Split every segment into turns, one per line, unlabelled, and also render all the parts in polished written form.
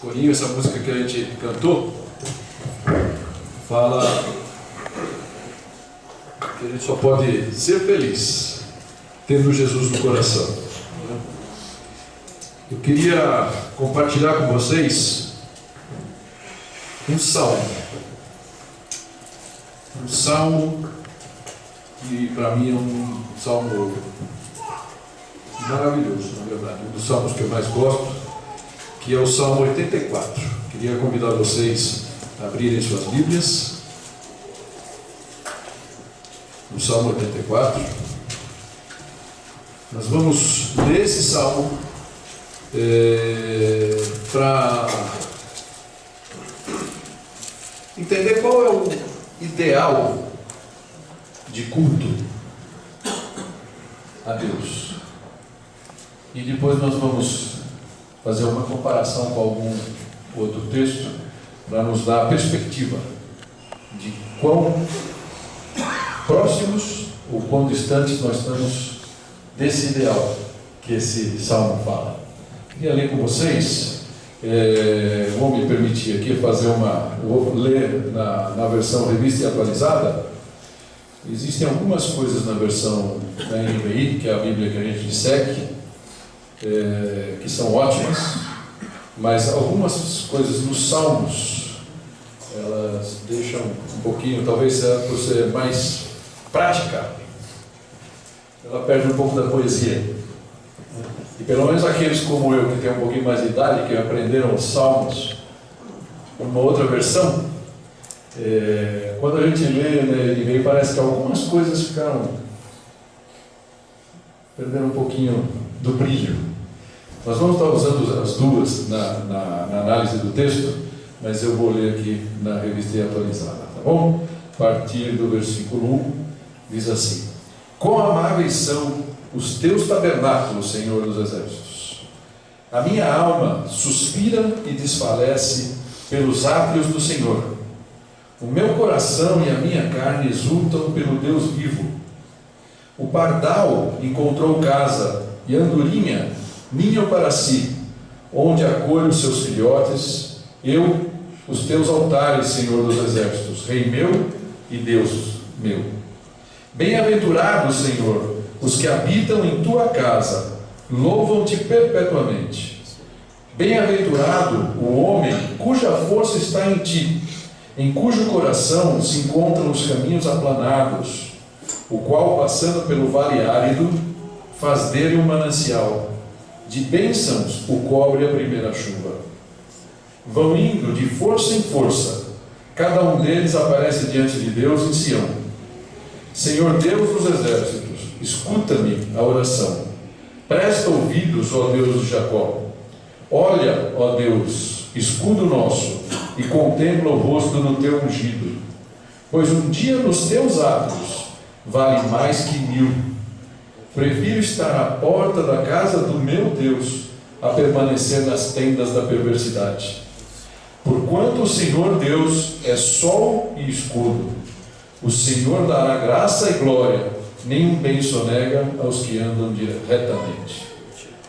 corinho, essa música que a gente cantou, fala que a gente só pode ser feliz tendo Jesus no coração. Eu queria compartilhar com vocês um salmo que para mim é um salmo maravilhoso, na verdade, um dos salmos que eu mais gosto, que é o Salmo 84. Queria convidar vocês a abrirem suas Bíblias no Salmo 84. Nós vamos ler esse salmo para entender qual é o ideal de culto a Deus. E depois nós vamos fazer uma comparação com algum outro texto para nos dar a perspectiva de quão próximos ou quão distantes nós estamos desse ideal que esse salmo fala. Queria ler com vocês, vou me permitir aqui fazer vou ler na versão revista e atualizada. Existem algumas coisas na versão da NVI, que é a Bíblia que a gente segue, que são ótimas, mas algumas coisas nos Salmos, elas deixam um pouquinho, talvez por ser mais prática, ela perde um pouco da poesia. E pelo menos aqueles como eu, que tem um pouquinho mais de idade, que aprenderam os Salmos numa outra versão, quando a gente lê, né, parece que algumas coisas perderam um pouquinho do brilho. Nós vamos estar usando as duas na análise do texto, mas eu vou ler aqui na revista atualizada, tá bom? A partir do versículo 1, diz assim: Quão amáveis são os teus tabernáculos, Senhor dos exércitos! A minha alma suspira e desfalece pelos átrios do Senhor. O meu coração e a minha carne exultam pelo Deus vivo. O pardal encontrou casa, e a andorinha ninho para si, onde acolho os seus filhotes, eu, os teus altares, Senhor dos exércitos, Rei meu e Deus meu. Bem-aventurados, Senhor, os que habitam em tua casa, louvam-te perpetuamente. Bem-aventurado o homem cuja força está em ti, em cujo coração se encontram os caminhos aplanados, o qual, passando pelo vale árido, faz dele um manancial. De bênçãos o cobre a primeira chuva. Vão indo de força em força, cada um deles aparece diante de Deus em Sião. Senhor Deus dos exércitos, escuta-me a oração. Presta ouvidos, ó Deus de Jacó. Olha, ó Deus, escudo nosso, e contempla o rosto do teu ungido. Pois um dia nos teus atos vale mais que 1000. Prefiro estar à porta da casa do meu Deus a permanecer nas tendas da perversidade. Porquanto o Senhor Deus é sol e escudo. O Senhor dará graça e glória, nenhum bem sonega aos que andam retamente.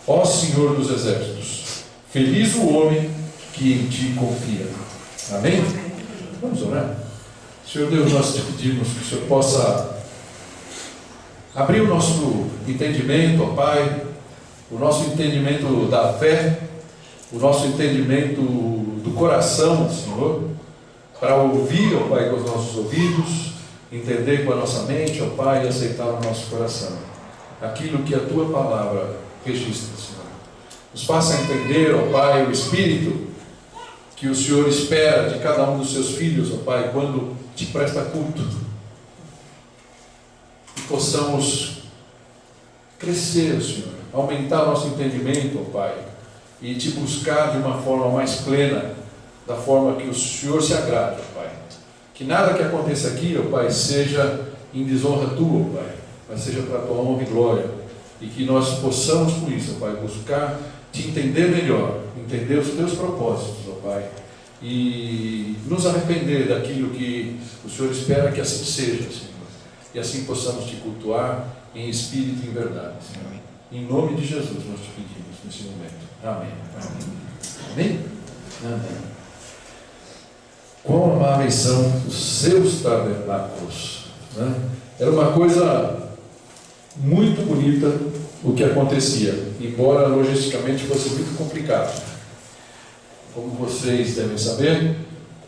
Ó Senhor dos exércitos, feliz o homem que em ti confia. Amém? Vamos orar. Senhor Deus, nós te pedimos que o Senhor possa abrir o nosso entendimento, ó Pai, o nosso entendimento da fé, o nosso entendimento do coração, Senhor, para ouvir, ó Pai, com os nossos ouvidos, entender com a nossa mente, ó Pai, e aceitar no nosso coração aquilo que a Tua Palavra registra, Senhor. Nos faça entender, ó Pai, o Espírito que o Senhor espera de cada um dos seus filhos, ó Pai, quando te presta culto. Possamos crescer, Senhor, aumentar nosso entendimento, ó Pai, e te buscar de uma forma mais plena, da forma que o Senhor se agrade, ó Pai. Que nada que aconteça aqui, ó Pai, seja em desonra tua, ó Pai, mas seja para a tua honra e glória, e que nós possamos, com isso, ó Pai, buscar te entender melhor, entender os teus propósitos, ó Pai, e nos arrepender daquilo que o Senhor espera que assim seja, Senhor. E assim possamos te cultuar em espírito e em verdade, Senhor. Em nome de Jesus nós te pedimos nesse momento. Amém. Amém. Amém? Amém. Quão amáveis são os seus tabernáculos, né? Era uma coisa muito bonita o que acontecia, embora logisticamente fosse muito complicado. Como vocês devem saber,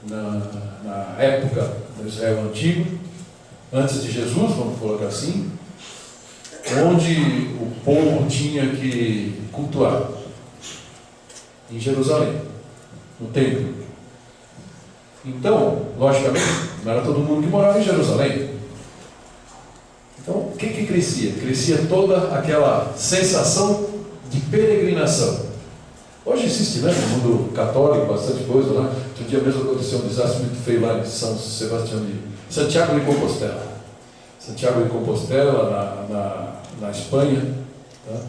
na época do Israel Antigo, antes de Jesus, vamos colocar assim, onde o povo tinha que cultuar? Em Jerusalém, no templo. Então, logicamente, não era todo mundo que morava em Jerusalém. Então, o que crescia? Crescia toda aquela sensação de peregrinação. Hoje existe, né, no mundo católico, bastante coisa lá. Outro dia mesmo aconteceu um desastre muito feio lá em São Sebastião de Santiago de Compostela. Santiago de Compostela, na Espanha, tá?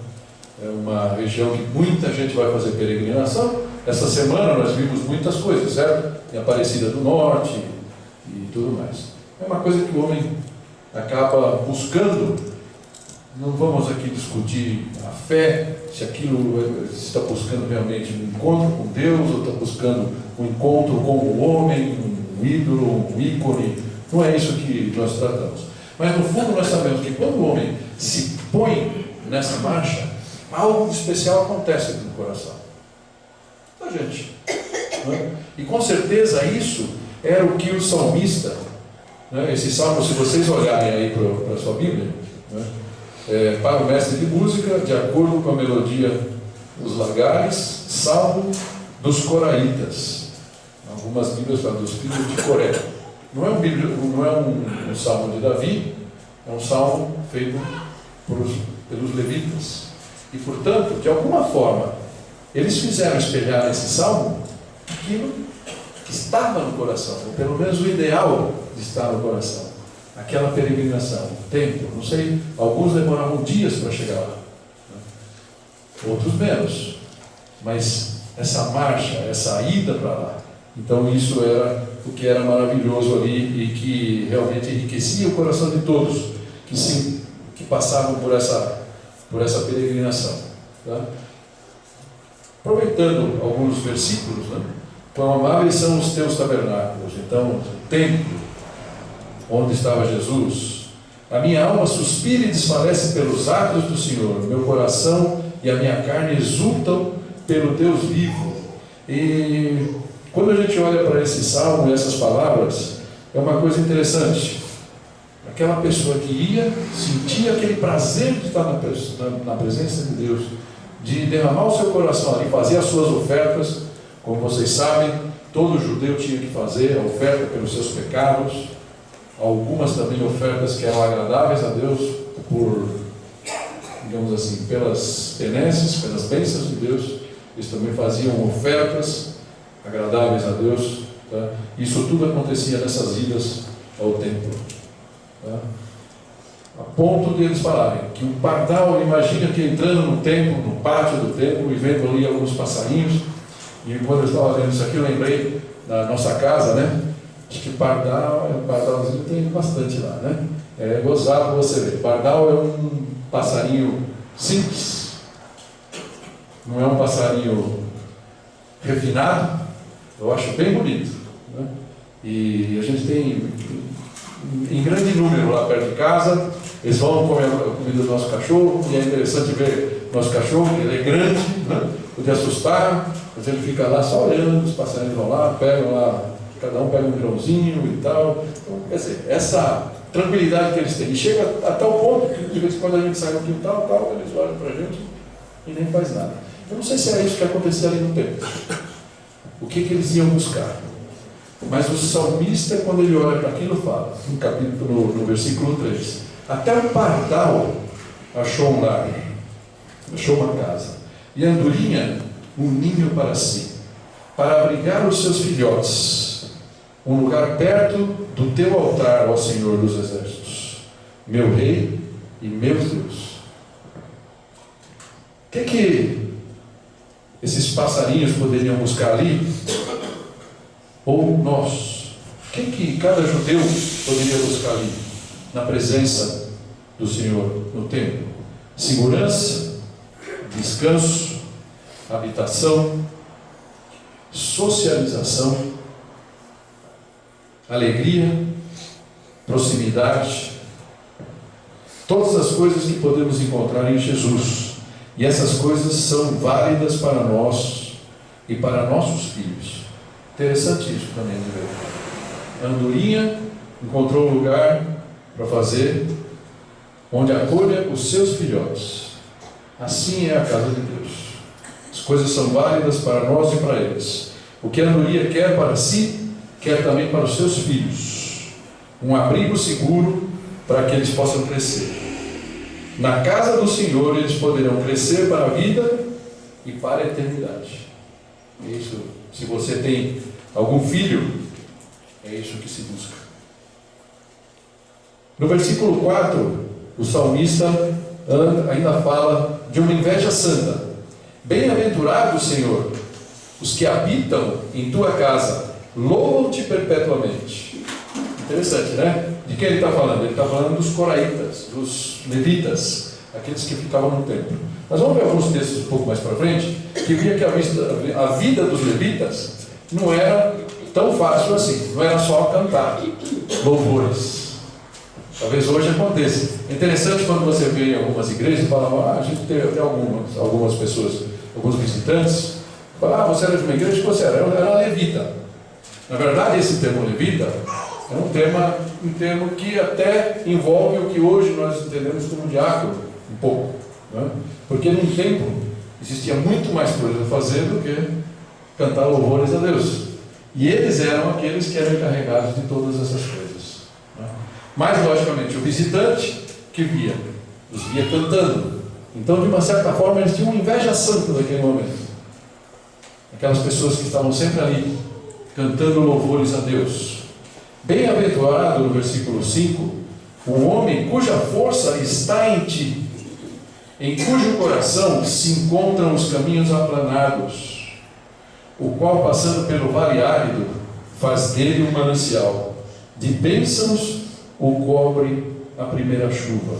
É uma região que muita gente vai fazer peregrinação. Essa semana nós vimos muitas coisas, certo? Em Aparecida do Norte e tudo mais. É uma coisa que o homem acaba buscando. Não vamos aqui discutir a fé, se aquilo está buscando realmente um encontro com Deus, ou está buscando um encontro com o homem, um ídolo, um ícone. Não é isso que nós tratamos. Mas no fundo nós sabemos que quando o homem se põe nessa marcha, algo especial acontece no coração da gente. Né? E com certeza isso era o que o salmista, né? Esse salmo, se vocês olharem aí para a sua Bíblia, né? Para o mestre de música, de acordo com a melodia dos lagares, salmo dos coraitas. Algumas Bíblias falam dos filhos de Coré. Não é um salmo de Davi, é um salmo feito pelos levitas. E, portanto, de alguma forma, eles fizeram espelhar nesse salmo aquilo que estava no coração, ou pelo menos o ideal de estar no coração. Aquela peregrinação, o templo, não sei, alguns demoravam dias para chegar lá, né? Outros menos. Mas essa marcha, essa ida para lá, então isso era o que era maravilhoso ali e que realmente enriquecia o coração de todos que passavam por essa peregrinação. Tá? Aproveitando alguns versículos, né? Quão amáveis são os teus tabernáculos. Então, o templo, onde estava Jesus. A minha alma suspira e desfalece pelos atos do Senhor. Meu coração e a minha carne exultam pelo Deus vivo. E quando a gente olha para esse salmo e essas palavras, é uma coisa interessante. Aquela pessoa que ia, sentia aquele prazer de estar na presença de Deus, de derramar o seu coração ali, fazer as suas ofertas. Como vocês sabem, todo judeu tinha que fazer a oferta pelos seus pecados. Algumas também ofertas que eram agradáveis a Deus, digamos assim, pelas benesses, pelas bênçãos de Deus. Eles também faziam ofertas agradáveis a Deus. Tá? Isso tudo acontecia nessas idas ao templo. Tá? A ponto de eles falarem que um pardal, imagina que entrando no templo, no pátio do templo, e vendo ali alguns passarinhos. E quando eu estava lendo isso aqui, eu lembrei da nossa casa, né? Acho que pardalzinho tem bastante lá, né? É gozado você ver. Pardal é um passarinho simples, não é um passarinho refinado. Eu acho bem bonito, né? E a gente tem em grande número lá perto de casa. Eles vão comer a comida do nosso cachorro, e é interessante ver o nosso cachorro, que ele é grande, né? Pode assustar, mas ele fica lá só olhando, os passarinhos vão lá, pegam lá, cada um pega um grãozinho e tal. Então, quer dizer, essa tranquilidade que eles têm. E chega a tal ponto que de vez em quando a gente sai no quintal, eles olham para a gente e nem faz nada. Eu não sei se era isso que acontecia ali no templo. O que eles iam buscar? Mas o salmista, quando ele olha para aquilo, fala, no versículo 3, até o pardal achou um lar, achou uma casa, e a andorinha um ninho para si, para abrigar os seus filhotes, um lugar perto do teu altar, ó Senhor dos exércitos, meu Rei e meu Deus. O que esses passarinhos poderiam buscar ali? Ou nós? O que cada judeu poderia buscar ali? Na presença do Senhor no templo? Segurança, descanso, habitação, socialização, alegria, proximidade, todas as coisas que podemos encontrar em Jesus. E essas coisas são válidas para nós e para nossos filhos. Interessante isso também de ver. A andorinha encontrou um lugar para fazer onde acolha os seus filhotes. Assim é a casa de Deus. As coisas são válidas para nós e para eles. O que a andorinha quer para si, quer também para os seus filhos. Um abrigo seguro para que eles possam crescer. Na casa do Senhor eles poderão crescer para a vida e para a eternidade. É isso. Se você tem algum filho, é isso que se busca. No versículo 4, o salmista ainda fala de uma inveja santa. Bem-aventurados, Senhor, os que habitam em tua casa, louvam-te perpetuamente. Interessante, né? De quem ele está falando? Ele está falando dos coraitas, dos levitas, aqueles que ficavam no templo. Nós vamos ver alguns textos um pouco mais para frente, que via que a vida dos levitas não era tão fácil assim, não era só cantar louvores. Talvez hoje aconteça. É interessante quando você vê em algumas igrejas, fala, a gente tem algumas pessoas, alguns visitantes, fala, você era de uma igreja? Que você era? Eu era levita. Na verdade, esse termo levita é um termo que até envolve o que hoje nós entendemos como diácono, um pouco. Né? Porque num templo existia muito mais coisa a fazer do que cantar louvores a Deus. E eles eram aqueles que eram encarregados de todas essas coisas. Né? Mas, logicamente, o visitante que os via cantando. Então, de uma certa forma, eles tinham uma inveja santa naquele momento. Aquelas pessoas que estavam sempre ali, cantando louvores a Deus. Bem-aventurado, no versículo 5, o homem cuja força está em ti, em cujo coração se encontram os caminhos aplanados, o qual, passando pelo vale árido, faz dele um manancial. De bênçãos o cobre a primeira chuva.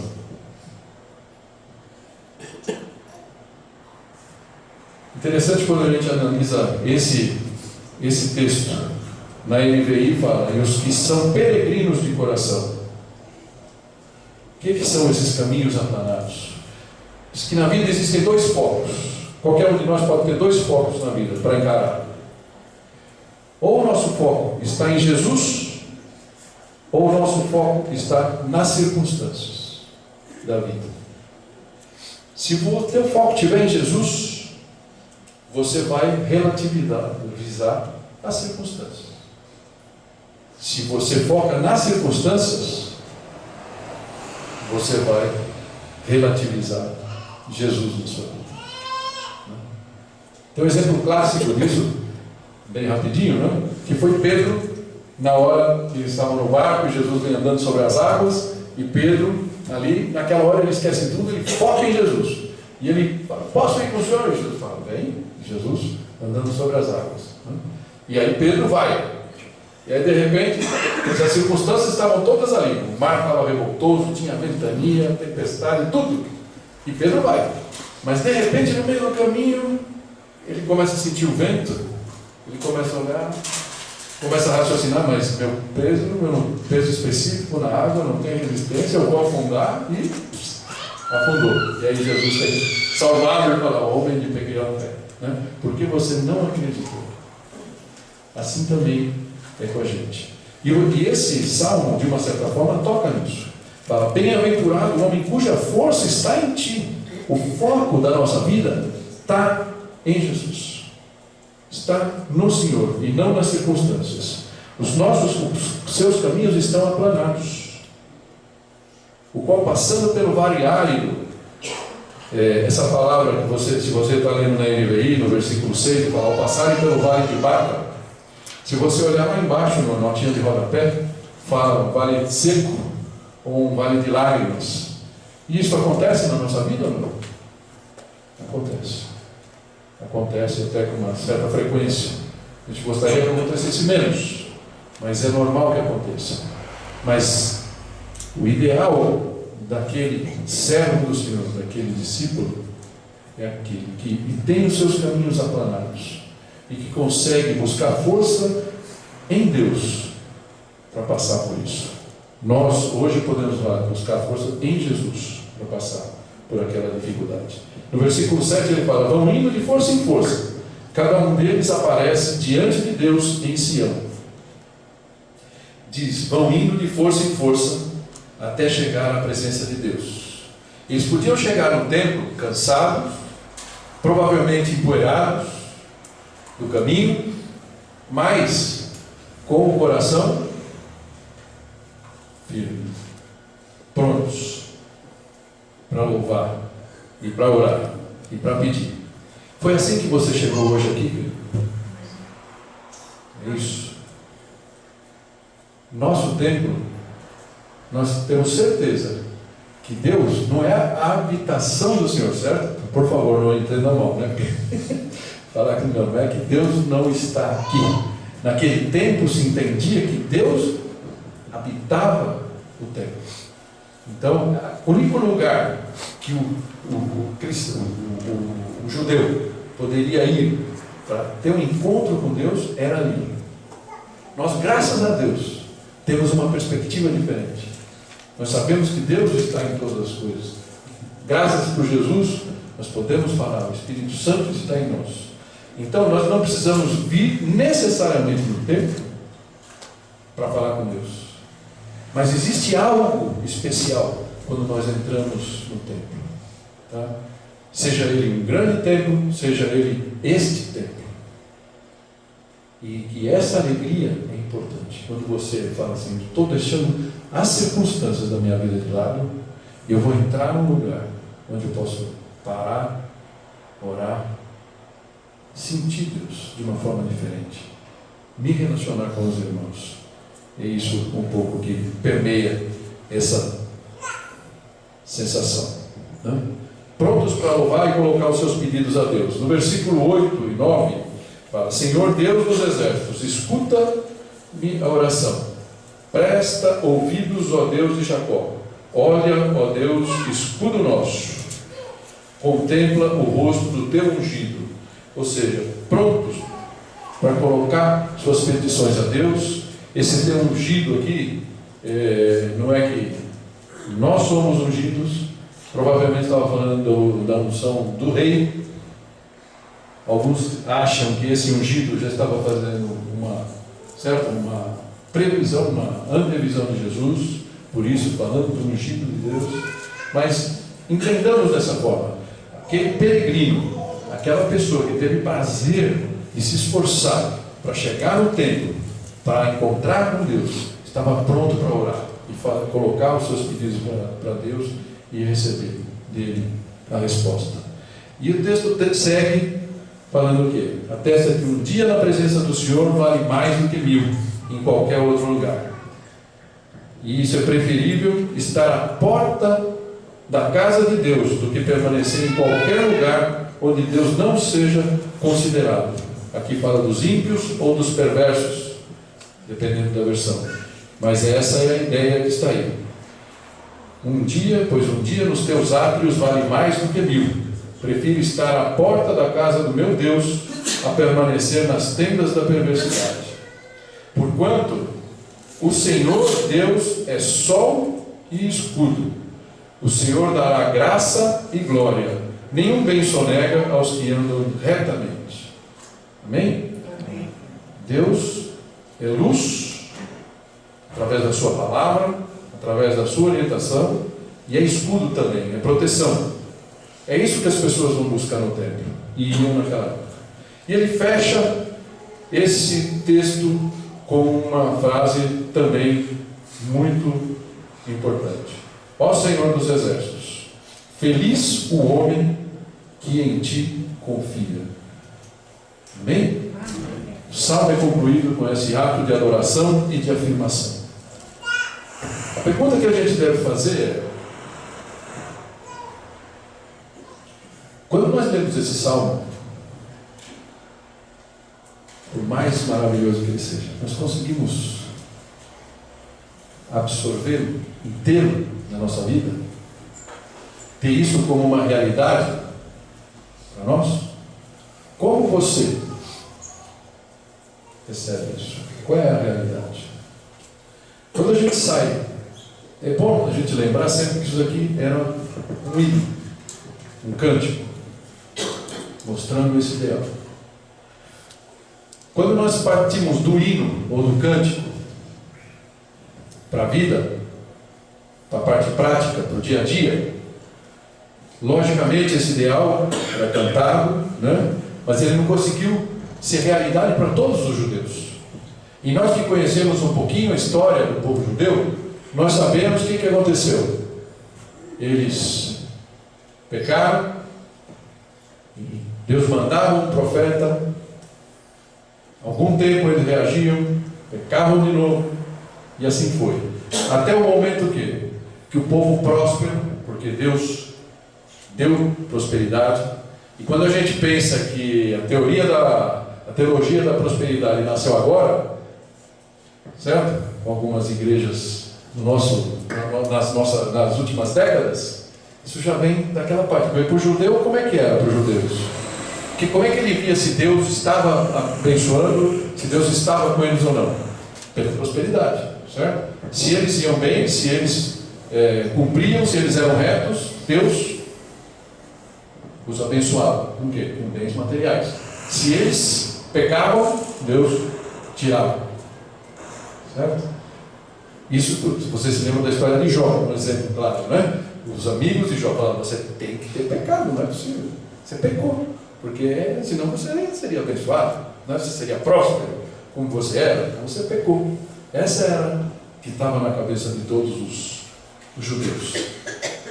Interessante quando a gente analisa esse texto. Na NVI fala, e os que são peregrinos de coração. O que são esses caminhos aplanados? Diz que na vida existem dois focos. Qualquer um de nós pode ter dois focos na vida para encarar. Ou o nosso foco está em Jesus, ou o nosso foco está nas circunstâncias da vida. Se o teu foco estiver em Jesus, você vai relativizar as circunstâncias. Se você foca nas circunstâncias, você vai relativizar Jesus na sua vida. Tem um exemplo clássico disso, bem rapidinho, né? Que foi Pedro, na hora que eles estavam no barco e Jesus vem andando sobre as águas, e Pedro, ali, naquela hora ele esquece tudo, ele foca em Jesus. E ele fala, posso ir com o Senhor? E Jesus fala, vem, Jesus andando sobre as águas. E aí Pedro vai. E aí de repente, as circunstâncias estavam todas ali. O mar estava revoltoso, tinha ventania, tempestade, tudo. E Pedro vai. Mas de repente, no meio do caminho, ele começa a sentir o vento, ele começa a olhar, começa a raciocinar, mas meu peso específico na água não tem resistência, eu vou afundar, e afundou. E aí Jesus tem salvado e fala, homem de pequena fé, né? Porque você não acreditou. Assim também é com a gente. E esse salmo, de uma certa forma, toca nisso. Fala, bem-aventurado o homem cuja força está em ti. O foco da nossa vida está em Jesus. Está no Senhor e não nas circunstâncias. Os seus caminhos estão aplanados. O qual, passando pelo vale árido, essa palavra, se você está lendo na NVI, no versículo 6, fala, ao passarem pelo vale de Baca. Se você olhar lá embaixo, na notinha de rodapé, fala um vale seco ou um vale de lágrimas. E isso acontece na nossa vida ou não? Acontece. Acontece até com uma certa frequência. A gente gostaria que acontecesse menos, mas é normal que aconteça. Mas o ideal daquele servo do Senhor, daquele discípulo, é aquele que tem os seus caminhos aplanados. e que consegue buscar força em Deus para passar por isso. Nós hoje podemos buscar força em Jesus para passar por aquela dificuldade. No versículo 7 ele fala: vão indo de força em força, cada um deles aparece diante de Deus em Sião. Diz: vão indo de força em força até chegar à presença de Deus. Eles podiam chegar no templo cansados, provavelmente empoeirados do caminho, mas com o coração firme, prontos para louvar e para orar e para pedir. Foi assim que você chegou hoje aqui? É isso. Nosso templo, nós temos certeza que Deus não é a habitação do Senhor, certo? Por favor, não entenda mal, né? Falar que não é que Deus não está aqui. Naquele tempo se entendia que Deus habitava o templo. Então, o único lugar que o cristão, o judeu, poderia ir para ter um encontro com Deus era ali. Nós, graças a Deus, temos uma perspectiva diferente. Nós sabemos que Deus está em todas as coisas. Graças por Jesus, nós podemos falar, o Espírito Santo está em nós. Então, nós não precisamos vir necessariamente no templo para falar com Deus. Mas existe algo especial quando nós entramos no templo. Tá? Seja ele um grande templo, seja ele este templo. E essa alegria é importante. Quando você fala assim: estou deixando as circunstâncias da minha vida de lado, eu vou entrar num lugar onde eu posso parar, orar, sentir Deus de uma forma diferente, me relacionar com os irmãos. É isso um pouco que permeia essa sensação, né? Prontos para louvar e colocar os seus pedidos a Deus. No versículo 8 e 9 fala: Senhor Deus dos exércitos, escuta-me a oração, presta ouvidos, ó Deus de Jacó, olha, ó Deus, escudo nosso, contempla o rosto do teu ungido. Ou seja, prontos para colocar suas petições a Deus. Esse teu ungido aqui, não é que nós somos ungidos, provavelmente estava falando da unção do rei. Alguns acham que esse ungido já estava fazendo uma previsão, uma antevisão de Jesus, por isso falando do ungido de Deus. Mas entendamos dessa forma: aquele peregrino, aquela pessoa que teve prazer de se esforçar para chegar no templo, para encontrar com Deus, estava pronto para orar e colocar os seus pedidos para Deus e receber dele a resposta. E o texto segue falando o quê? Atesta que um dia na presença do Senhor vale mais do que 1000 em qualquer outro lugar. E isso é preferível estar à porta da casa de Deus do que permanecer em qualquer lugar onde Deus não seja considerado. Aqui fala dos ímpios ou dos perversos, dependendo da versão. Mas essa é a ideia que está aí. Um dia nos teus átrios vale mais do que 1000. Prefiro estar à porta da casa do meu Deus a permanecer nas tendas da perversidade. Porquanto o Senhor Deus é sol e escudo. O Senhor dará graça e glória. Nenhum bem sonega aos que andam retamente. Amém? Amém. Deus é luz, através da sua palavra, através da sua orientação, e é escudo também, é proteção. É isso que as pessoas vão buscar no templo, e iam naquela época. E ele fecha esse texto com uma frase também muito importante: ó Senhor dos exércitos, feliz o homem que em ti confia. Amém? O salmo é concluído com esse ato de adoração e de afirmação. A pergunta que a gente deve fazer é: quando nós lemos esse salmo, por mais maravilhoso que ele seja, nós conseguimos absorvê-lo inteiro na nossa vida? Ter isso como uma realidade para nós? Como você recebe isso? Qual é a realidade? Quando a gente sai, é bom a gente lembrar sempre que isso aqui era um hino, um cântico, mostrando esse ideal. Quando nós partimos do hino ou do cântico para a vida, para a parte prática, para o dia a dia, logicamente esse ideal era cantado, né? Mas ele não conseguiu ser realidade para todos os judeus. E nós que conhecemos um pouquinho a história do povo judeu, nós sabemos o que aconteceu. Eles pecaram, Deus mandava um profeta, algum tempo eles reagiam, pecavam de novo, e assim foi. Até o momento que o povo próspero, porque Deus deu prosperidade, e quando a gente pensa que a teologia da prosperidade nasceu agora, certo? Com algumas igrejas nas últimas décadas, isso já vem daquela parte. Porque para o judeu, como é que era para os judeus? Como é que ele via se Deus estava abençoando, se Deus estava com eles ou não? Pela prosperidade, certo? Se eles iam bem, se eles cumpriam, se eles eram retos, Deus os abençoava. Com quê? Com bens materiais. Se eles pecavam, Deus tirava. Certo? Isso tudo. Vocês se lembram da história de Jó, por exemplo, claro, né? Os amigos de Jó falaram: você tem que ter pecado, não é possível. Você pecou, porque senão você nem seria abençoado, não é? Você seria próspero, como você era, então você pecou. Essa era que estava na cabeça de todos os judeus.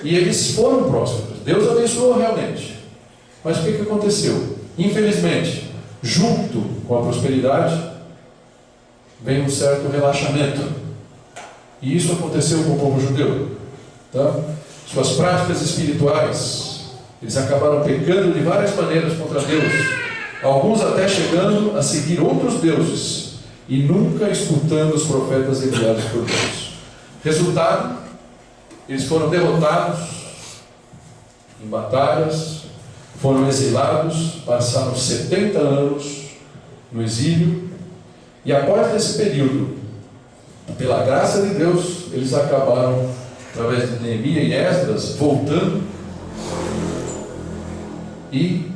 E eles foram prósperos. Deus abençoou realmente. Mas o que aconteceu? Infelizmente, junto com a prosperidade, vem um certo relaxamento. E isso aconteceu com o povo judeu. Tá? Suas práticas espirituais, eles acabaram pecando de várias maneiras contra Deus. Alguns até chegando a seguir outros deuses e nunca escutando os profetas enviados por Deus. Resultado, eles foram derrotados em batalhas, foram exilados, passaram 70 anos no exílio, e após esse período, pela graça de Deus, eles acabaram, através de Neemias e Esdras, voltando e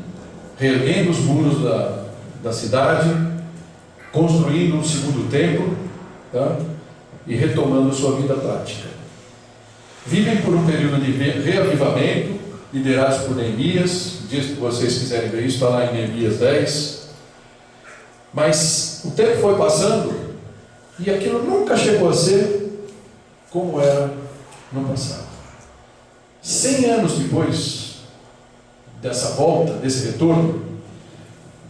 reerguendo os muros da cidade, construindo um segundo templo, tá? E retomando sua vida prática. Vivem por um período de reavivamento, liderados por Neemias. Diz que vocês quiserem ver isso, está lá em Neemias 10. Mas o tempo foi passando e aquilo nunca chegou a ser como era no passado. 100 anos depois dessa volta, desse retorno,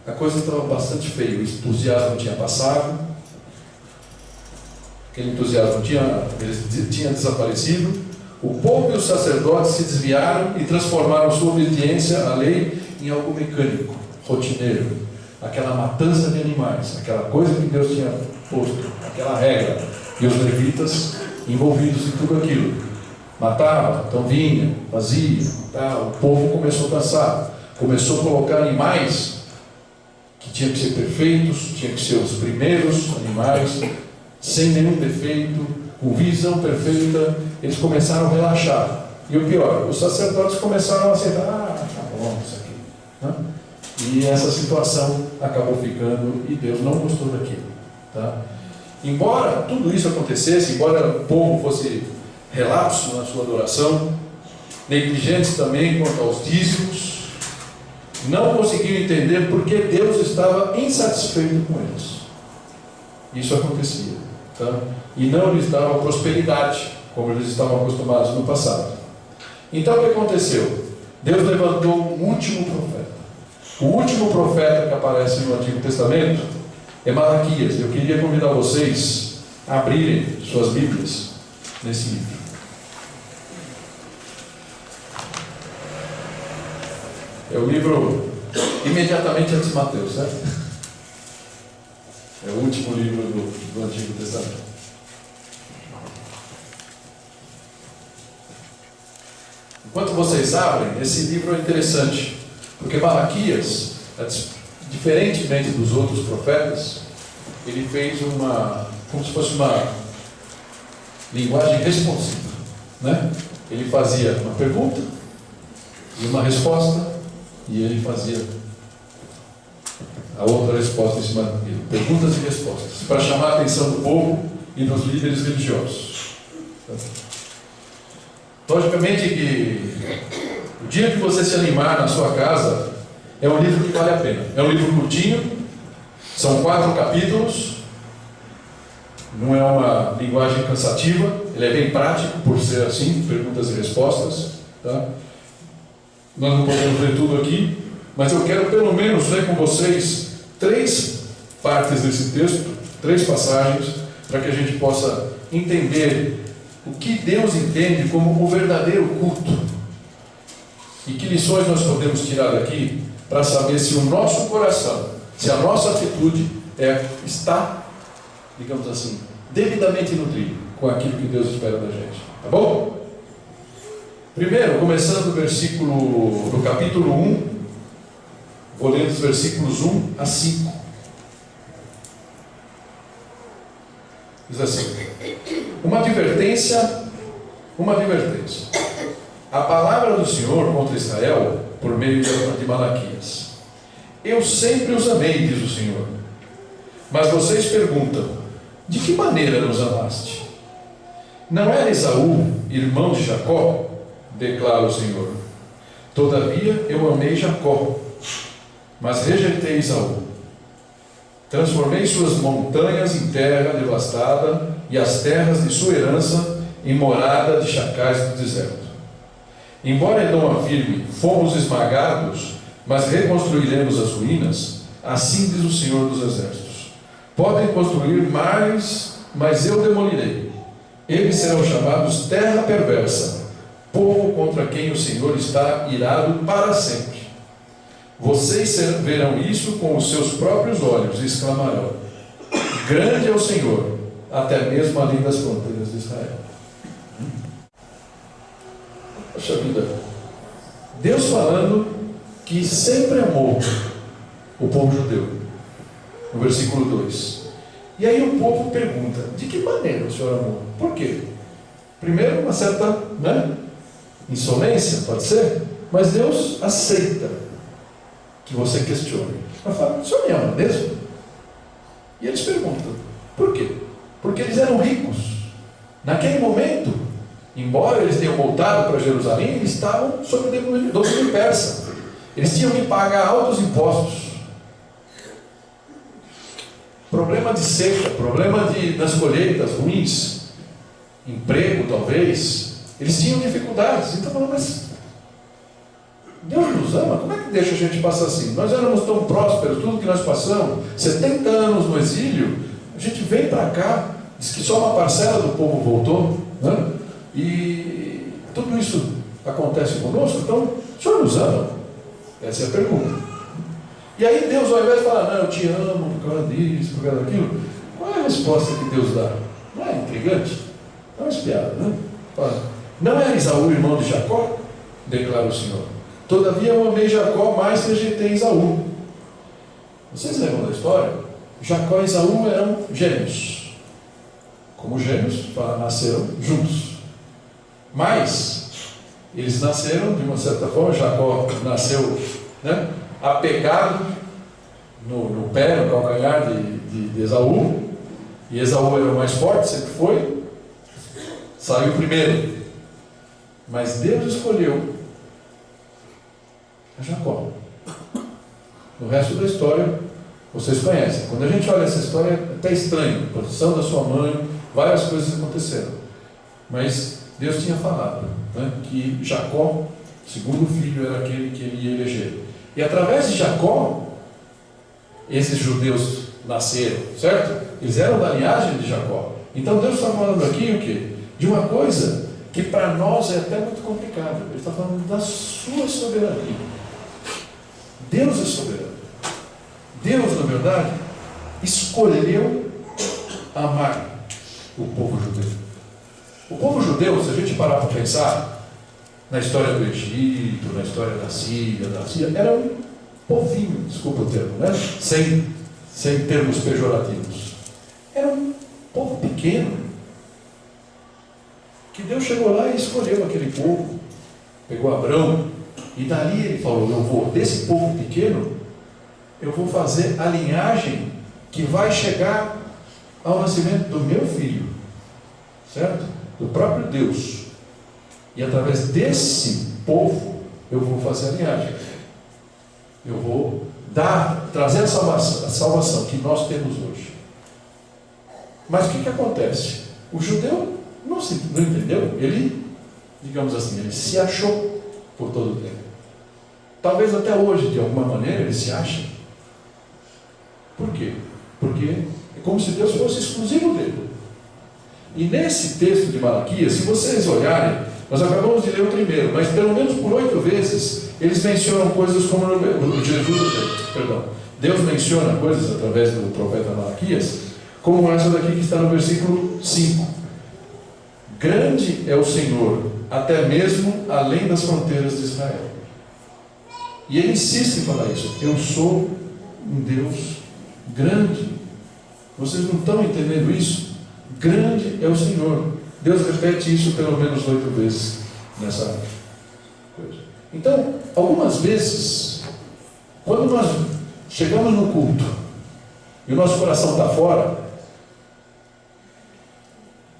a coisa estava bastante feia. O entusiasmo tinha passado, aquele entusiasmo tinha desaparecido. O povo e os sacerdotes se desviaram e transformaram sua obediência à lei em algo mecânico, rotineiro. Aquela matança de animais, aquela coisa que Deus tinha posto, aquela regra. E os levitas envolvidos em tudo aquilo. Matava, então vinha, fazia, matava. O povo começou a cansar. Começou a colocar animais que tinham que ser perfeitos, tinham que ser os primeiros animais, sem nenhum defeito, com visão perfeita. Eles começaram a relaxar. E o pior, os sacerdotes começaram a aceitar: tá bom isso aqui, né? E essa situação acabou ficando, e Deus não gostou daquilo, tá? Embora tudo isso acontecesse, embora o povo fosse relapso na sua adoração, negligentes também quanto aos dízimos, não conseguiam entender por que Deus estava insatisfeito com eles. Isso acontecia, tá? E não lhes dava prosperidade, como eles estavam acostumados no passado. Então o que aconteceu? Deus levantou um último profeta. O último profeta que aparece no Antigo Testamento é Malaquias. Eu queria convidar vocês a abrirem suas Bíblias nesse livro. É o livro imediatamente antes de Mateus, certo? É o último livro do Antigo Testamento. Enquanto vocês abrem, esse livro é interessante, porque Malaquias, diferentemente dos outros profetas, ele fez como se fosse uma linguagem responsiva, né? Ele fazia uma pergunta e uma resposta, e ele fazia a outra resposta em cima dele. Perguntas e respostas, para chamar a atenção do povo e dos líderes religiosos. Logicamente que o dia que você se animar na sua casa, é um livro que vale a pena. É um livro curtinho, são 4 capítulos, não é uma linguagem cansativa, ele é bem prático por ser assim, perguntas e respostas. Tá? Nós não podemos ler tudo aqui, mas eu quero pelo menos ler com vocês 3 partes desse texto, 3 passagens, para que a gente possa entender o que Deus entende como o verdadeiro culto. E que lições nós podemos tirar daqui para saber se o nosso coração, se a nossa atitude está, digamos assim, devidamente no trilho com aquilo que Deus espera da gente. Tá bom? Primeiro, começando do capítulo 1, vou ler dos versículos 1 a 5. Diz assim: Uma advertência. A palavra do Senhor contra Israel, por meio de Malaquias. Eu sempre os amei, diz o Senhor. Mas vocês perguntam: de que maneira nos amaste? Não era Esaú, irmão de Jacó? Declara o Senhor. Todavia eu amei Jacó, mas rejeitei Esaú. Transformei suas montanhas em terra devastada e as terras de sua herança em morada de chacais do deserto. Embora Edom afirme, fomos esmagados, mas reconstruiremos as ruínas, assim diz o Senhor dos Exércitos. Podem construir mais, mas eu demolirei. Eles serão chamados terra perversa, povo contra quem o Senhor está irado para sempre. Vocês verão isso com os seus próprios olhos e exclamarão: grande é o Senhor, até mesmo além das fronteiras de Israel. Poxa vida, Deus falando que sempre amou o povo judeu, no versículo 2. E aí o povo pergunta: de que maneira o Senhor amou? Por quê? Primeiro, uma certa insolência, pode ser, mas Deus aceita que você questione. Mas fala: o Senhor me ama mesmo? E eles perguntam: por quê? Porque eles eram ricos. Naquele momento, embora eles tenham voltado para Jerusalém, eles estavam sob o domínio persa. Eles tinham que pagar altos impostos. Problema de seca, problema das colheitas ruins, emprego talvez. Eles tinham dificuldades. Então, mas Deus nos ama? Como é que deixa a gente passar assim? Nós éramos tão prósperos, tudo que nós passamos, 70 anos no exílio, a gente vem para cá, diz que só uma parcela do povo voltou, né? E tudo isso acontece conosco, então o Senhor nos ama? Essa é a pergunta. E aí Deus, ao invés de falar: não, eu te amo por causa disso, por causa daquilo, qual é a resposta que Deus dá? Não é intrigante? Não é espiada, né? Fala: não é Esaú, irmão de Jacó? Declara o Senhor. Todavia eu amei Jacó, mas rejeitei Esaú. Vocês lembram da história? Jacó e Esaú eram gêmeos. Como gêmeos, nasceram juntos. Mas eles nasceram de uma certa forma. Jacó nasceu, né, apegado no pé, no calcanhar de Esaú. E Esaú era o mais forte, sempre foi. Saiu primeiro. Mas Deus escolheu a Jacó. O resto da história vocês conhecem. Quando a gente olha essa história, é até estranho. A posição da sua mãe, várias coisas aconteceram. Mas Deus tinha falado, né, que Jacó, segundo filho, era aquele que ele ia eleger. E através de Jacó, esses judeus nasceram, certo? Eles eram da linhagem de Jacó. Então Deus está falando aqui o quê? De uma coisa que para nós é até muito complicado. Ele está falando da sua soberania. Deus é soberano. Deus, na verdade, escolheu amar o povo judeu. O povo judeu, se a gente parar para pensar na história do Egito, na história da Síria, era um povinho, desculpa o termo, né? Sem termos pejorativos. Povo pequeno. Que Deus chegou lá e escolheu aquele povo. Pegou Abrão. E dali ele falou, desse povo pequeno, eu vou fazer a linhagem que vai chegar ao nascimento do meu filho. Certo? Do próprio Deus. E através desse povo, eu vou fazer a linhagem. Eu vou trazer a salvação que nós temos hoje. Mas o que acontece? O judeu não entendeu. Ele, digamos assim, ele se achou por todo o tempo. Talvez até hoje, de alguma maneira, ele se acha. Por quê? Porque é como se Deus fosse exclusivo dele. E nesse texto de Malaquias, se vocês olharem, nós acabamos de ler o primeiro, mas pelo menos por 8 vezes, eles mencionam coisas como Deus menciona coisas através do profeta Malaquias, como essa daqui que está no versículo 5. Grande é o Senhor, até mesmo além das fronteiras de Israel. E ele insiste em falar isso. Eu sou um Deus grande. Vocês não estão entendendo isso? Grande é o Senhor. Deus repete isso pelo menos 8 vezes nessa coisa. Então, algumas vezes, quando nós chegamos no culto e o nosso coração está fora,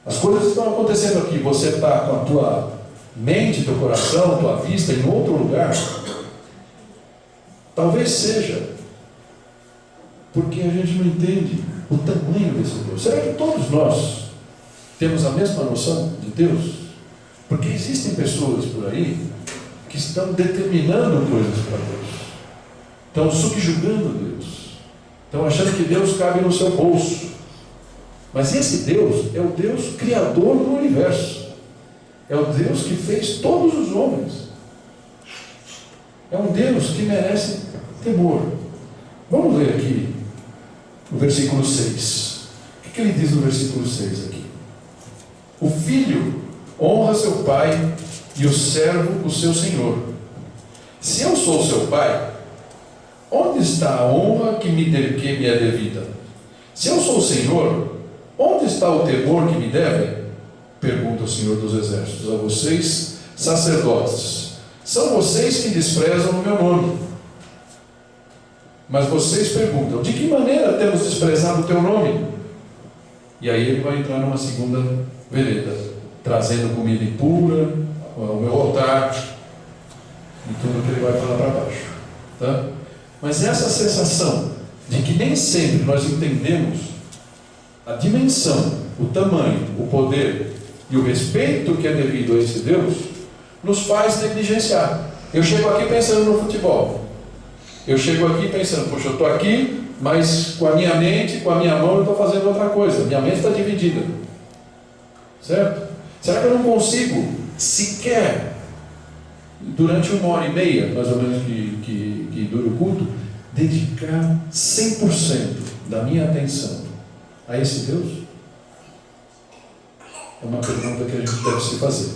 as coisas estão acontecendo aqui, você está com a tua mente, teu coração, tua vista em outro lugar. Talvez seja porque a gente não entende o tamanho desse Deus. Será que todos nós temos a mesma noção de Deus? Porque existem pessoas por aí que estão determinando coisas para Deus, estão subjugando Deus, estão achando que Deus cabe no seu bolso. Mas esse Deus é o Deus criador do universo, é o Deus que fez todos os homens, é um Deus que merece temor. Vamos ler aqui o versículo 6. O que ele diz no versículo 6 aqui? O filho honra seu pai e o servo o seu senhor. Se eu sou seu pai, onde está a honra que me é devida? Se eu sou o Senhor, onde está o temor que me devem? Pergunta o Senhor dos Exércitos a vocês, sacerdotes. São vocês que desprezam o meu nome. Mas vocês perguntam, de que maneira temos desprezado o teu nome? E aí ele vai entrar numa segunda vereda, trazendo comida impura ao meu altar, e tudo que ele vai falar para baixo. Tá? Mas essa sensação de que nem sempre nós entendemos a dimensão, o tamanho, o poder e o respeito que é devido a esse Deus, nos faz negligenciar. Eu chego aqui pensando no futebol. Eu chego aqui pensando, poxa, eu estou aqui, mas com a minha mente, com a minha mão, eu estou fazendo outra coisa. Minha mente está dividida. Certo? Será que eu não consigo sequer, durante 1h30, mais ou menos, que dura o culto, dedicar 100% da minha atenção a esse Deus? É uma pergunta que a gente deve se fazer.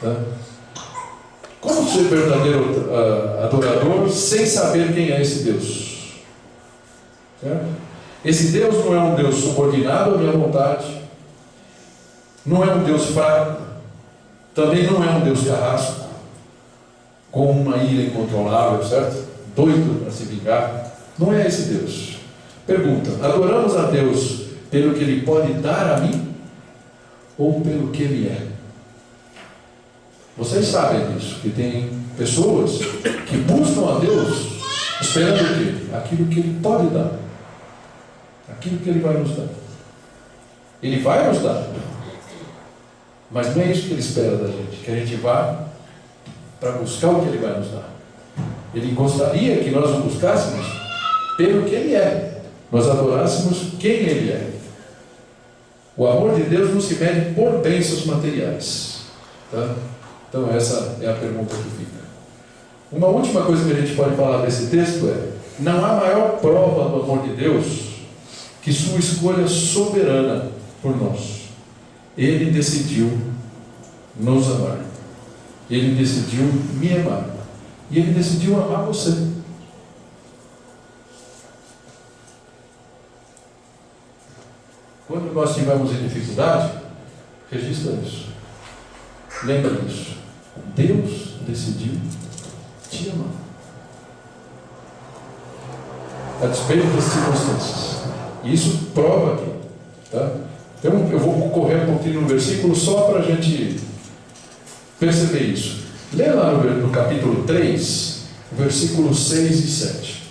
Tá? Como ser verdadeiro adorador sem saber quem é esse Deus? Certo? Esse Deus não é um Deus subordinado à minha vontade, não é um Deus fraco, também não é um Deus carrasco, com uma ira incontrolável, certo? Doido para se vingar. Não é esse Deus. Pergunta: adoramos a Deus pelo que Ele pode dar a mim ou pelo que Ele é? Vocês sabem disso, que tem pessoas que buscam a Deus esperando o quê? Aquilo que Ele pode dar, aquilo que Ele vai nos dar. Ele vai nos dar, mas não é isso que Ele espera da gente, que a gente vá para buscar o que Ele vai nos dar. Ele gostaria que nós o buscássemos pelo que Ele é, nós adorássemos quem Ele é. O amor de Deus não se mede por bênçãos materiais. Tá? Então essa é a pergunta que fica. Uma última coisa que a gente pode falar desse texto é: não há maior prova do amor de Deus que sua escolha soberana por nós. Ele decidiu nos amar. Ele decidiu me amar. E Ele decidiu amar você. Quando nós estivermos em dificuldade, registra isso. Lembra disso. Deus decidiu te amar. A despeito das circunstâncias. E isso prova aqui. Tá? Então eu vou correr um pouquinho no versículo só para a gente perceber isso. Lê lá no capítulo 3, versículos 6 e 7.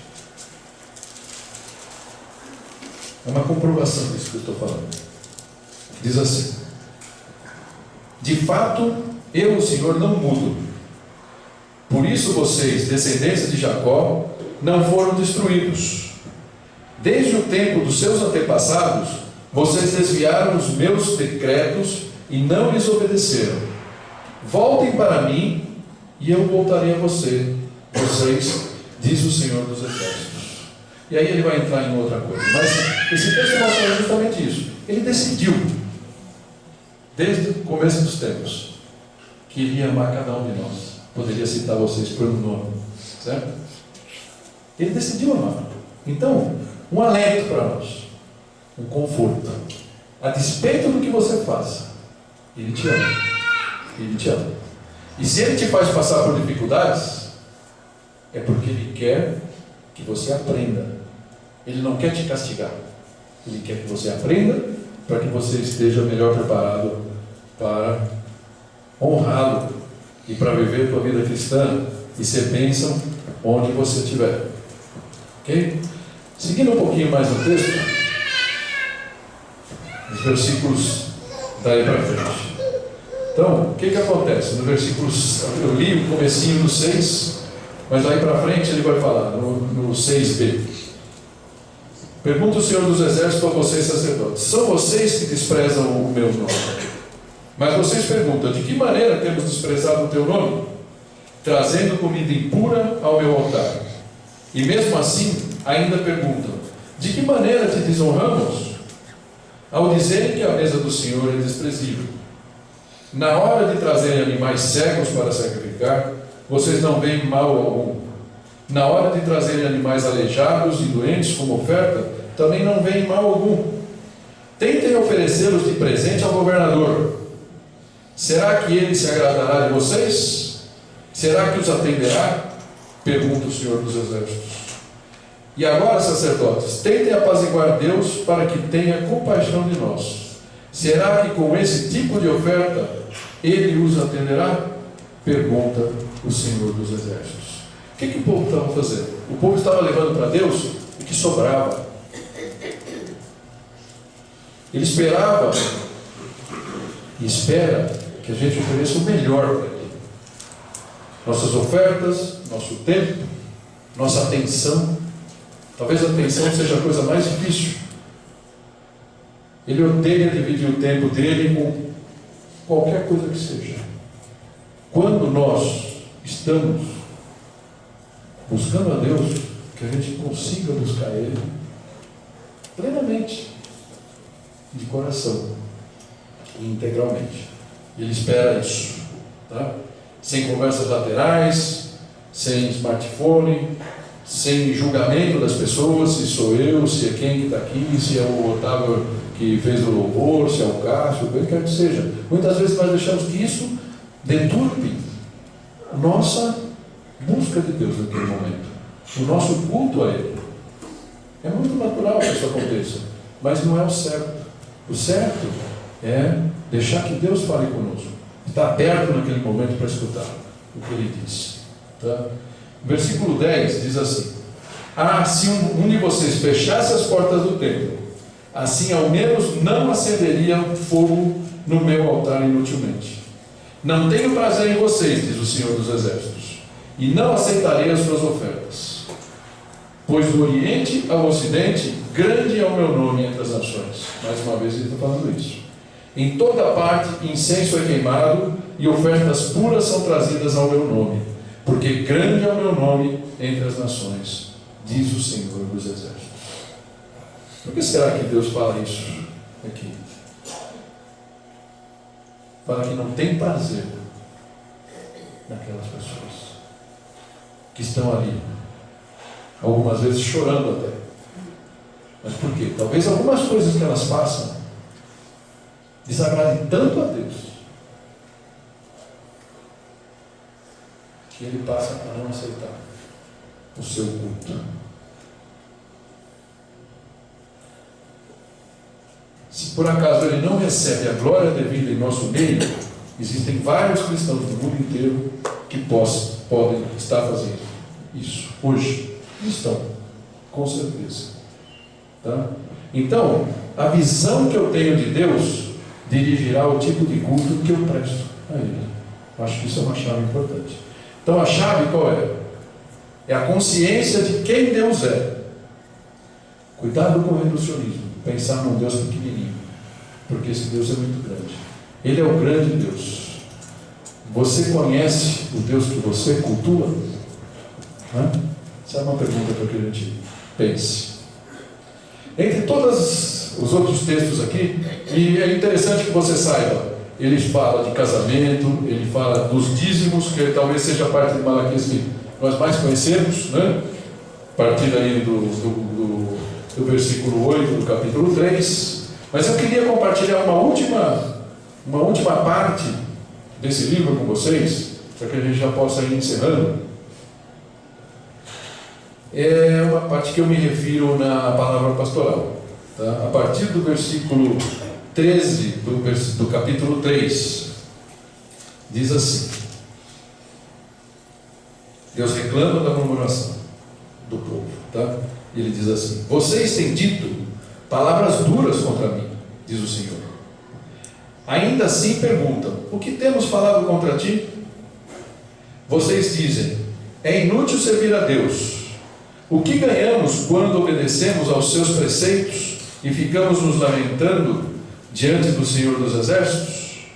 É uma comprovação disso que eu estou falando. Diz assim: de fato, eu, o Senhor, não mudo. Por isso vocês, descendentes de Jacó, não foram destruídos. Desde o tempo dos seus antepassados, vocês desviaram os meus decretos e não lhes obedeceram. Voltem para mim e eu voltarei a vocês, diz o Senhor dos Exércitos. E aí ele vai entrar em outra coisa. Mas esse texto mostra justamente isso. Ele decidiu, desde o começo dos tempos, que iria amar cada um de nós. Poderia citar vocês por um nome, certo? Ele decidiu amar. Então, um alento para nós, um conforto. A despeito do que você faça, Ele te ama. Ele te ama. E se Ele te faz passar por dificuldades, é porque Ele quer que você aprenda. Ele não quer te castigar. Ele quer que você aprenda para que você esteja melhor preparado para honrá-lo e para viver a tua vida cristã e ser bênção onde você estiver. Ok? Seguindo um pouquinho mais no texto, os versículos daí para frente. Então, o que acontece? No versículo, eu li o comecinho do 6, mas daí para frente ele vai falar, no 6b. Pergunta o Senhor dos Exércitos a vocês, sacerdotes: são vocês que desprezam o meu nome? Mas vocês perguntam: de que maneira temos desprezado o teu nome? Trazendo comida impura ao meu altar. E mesmo assim, ainda perguntam: de que maneira te desonramos? Ao dizerem que a mesa do Senhor é desprezível. Na hora de trazerem animais cegos para sacrificar, vocês não veem mal algum. Na hora de trazerem animais aleijados e doentes como oferta, também não veem mal algum. Tentem oferecê-los de presente ao governador. Será que ele se agradará de vocês? Será que os atenderá? Pergunta o Senhor dos Exércitos. E agora, sacerdotes, tentem apaziguar Deus para que tenha compaixão de nós. Será que com esse tipo de oferta Ele os atenderá? Pergunta o Senhor dos Exércitos. O que o povo estava fazendo? O povo estava levando para Deus o que sobrava. Ele esperava e espera que a gente ofereça o melhor para Ele. Nossas ofertas, nosso tempo, nossa atenção. Talvez a atenção seja a coisa mais difícil. Ele odeia dividir o tempo dele com qualquer coisa que seja. Quando nós estamos buscando a Deus, que a gente consiga buscar Ele plenamente, de coração e integralmente. Ele espera isso, tá? Sem conversas laterais, sem smartphone, sem julgamento das pessoas, se sou eu, se é quem que está aqui, se é o Otávio que fez o louvor, se é o Cássio, o que quer que seja. Muitas vezes nós deixamos que isso deturpe a nossa busca de Deus naquele momento, o nosso culto a Ele. É muito natural que isso aconteça, mas não é o certo. O certo é deixar que Deus fale conosco, estar aberto naquele momento para escutar o que Ele diz. Tá? Versículo 10 diz assim: se um de vocês fechasse as portas do templo, assim ao menos não acenderia fogo no meu altar inutilmente. Não tenho prazer em vocês, diz o Senhor dos Exércitos, e não aceitarei as suas ofertas. Pois do Oriente ao Ocidente, grande é o meu nome entre as nações. Mais uma vez ele está falando isso. Em toda parte incenso é queimado e ofertas puras são trazidas ao meu nome, porque grande é o meu nome entre as nações, diz o Senhor dos Exércitos. Por que será que Deus fala isso aqui? Fala que não tem prazer naquelas pessoas que estão ali, algumas vezes chorando até. Mas por quê? Talvez algumas coisas que elas façam desagrade tanto a Deus, que ele passa a não aceitar o seu culto. Se por acaso ele não recebe a glória devida em nosso meio, existem vários cristãos do mundo inteiro que podem estar fazendo isso hoje. Estão, com certeza. Tá? Então, a visão que eu tenho de Deus dirigirá o tipo de culto que eu presto a Ele. Acho que isso é uma chave importante. Então, a chave qual é? É a consciência de quem Deus é. Cuidado com o reducionismo. Pensar num Deus pequenininho. Porque esse Deus é muito grande. Ele é o grande Deus. Você conhece o Deus que você cultua? Essa é uma pergunta para que a gente pense. Entre todos os outros textos aqui, e é interessante que você saiba, ele fala de casamento, ele fala dos dízimos, que talvez seja a parte de Malaquias que nós mais conhecemos, né? A partir aí do versículo 8 do capítulo 3. Mas eu queria compartilhar uma última parte desse livro com vocês, para que a gente já possa ir encerrando. É uma parte que eu me refiro na palavra pastoral. Tá? A partir do versículo 13 do capítulo 3, diz assim: Deus reclama da murmuração do povo. Tá? Ele diz assim: vocês têm dito palavras duras contra mim, diz o Senhor. Ainda assim perguntam: o que temos falado contra ti? Vocês dizem: é inútil servir a Deus. O que ganhamos quando obedecemos aos seus preceitos e ficamos nos lamentando diante do Senhor dos Exércitos?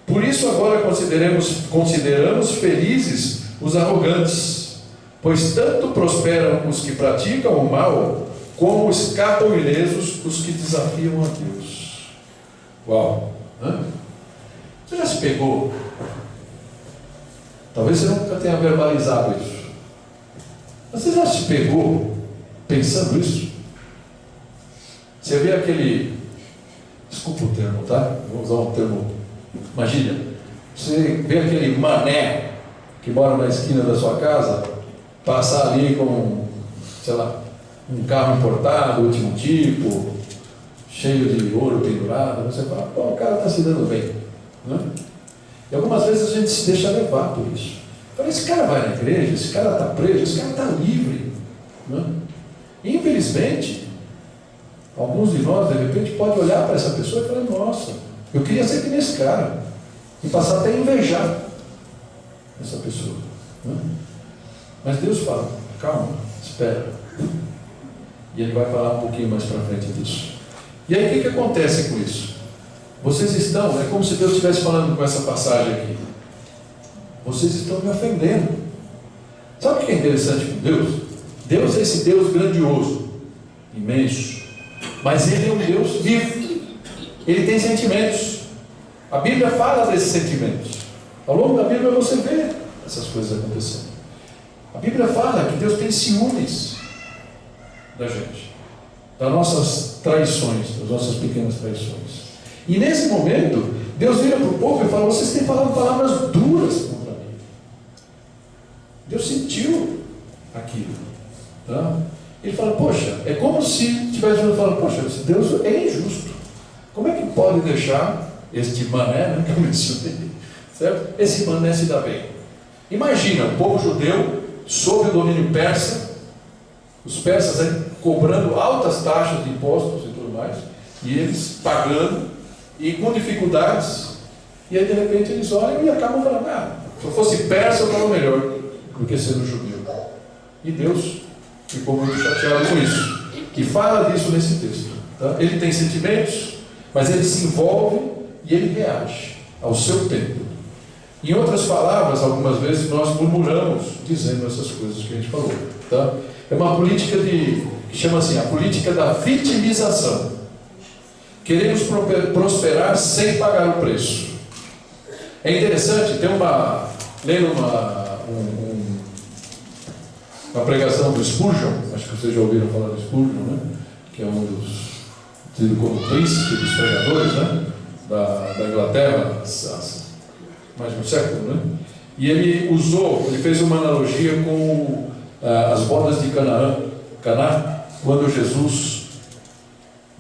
Por isso agora consideramos felizes os arrogantes, pois tanto prosperam os que praticam o mal, como escapam ilesos os que desafiam a Deus. Uau! Você já se pegou? Talvez você nunca tenha verbalizado isso. Você já se pegou pensando isso? Você vê aquele... Desculpa o termo, tá? Vou usar um termo. Imagina, você vê aquele mané que mora na esquina da sua casa passar ali com, sei lá, um carro importado, último tipo, cheio de ouro pendurado. Você fala: pô, o cara está se dando bem, né? E algumas vezes a gente se deixa levar por isso. Fala: esse cara vai na igreja, esse cara está preso, esse cara está livre, né? E, infelizmente, alguns de nós, de repente, pode olhar para essa pessoa e falar: nossa, eu queria ser que nesse cara, e passar até a invejar essa pessoa, né? Mas Deus fala: calma, espera. E Ele vai falar um pouquinho mais para frente disso. E aí o que acontece com isso? Vocês estão, é como se Deus estivesse falando com essa passagem aqui: vocês estão me ofendendo. Sabe o que é interessante com Deus? Deus é esse Deus grandioso, imenso, mas Ele é um Deus vivo. Ele tem sentimentos. A Bíblia fala desses sentimentos. Ao longo da Bíblia você vê essas coisas acontecendo. A Bíblia fala que Deus tem ciúmes da gente, das nossas traições, das nossas pequenas traições. E nesse momento, Deus vira para o povo e fala: vocês têm falado palavras duras contra mim. Deus sentiu aquilo, tá? Ele fala: poxa, é como se estivesse falando: poxa, Deus é injusto. Como é que pode deixar este mané, né, que eu mencionei, certo? Esse mané se dá bem. Imagina o povo judeu sob o domínio persa, os persas aí cobrando altas taxas de impostos e tudo mais, e eles pagando, e com dificuldades, e aí de repente eles olham e acabam falando: se eu fosse persa eu estava melhor do que sendo judeu. E Deus ficou muito chateado com isso, e fala disso nesse texto, tá? Ele tem sentimentos, mas ele se envolve e ele reage ao seu tempo. Em outras palavras, algumas vezes nós murmuramos dizendo essas coisas que a gente falou, tá? É uma política que chama assim, a política da vitimização. Queremos prosperar sem pagar o preço. É interessante, lendo uma pregação do Spurgeon, acho que vocês já ouviram falar do Spurgeon, né? Que é um dos, tido como príncipe dos pregadores, né? da Inglaterra, mais de um século, né? E ele fez uma analogia com as bodas de Caná, quando Jesus,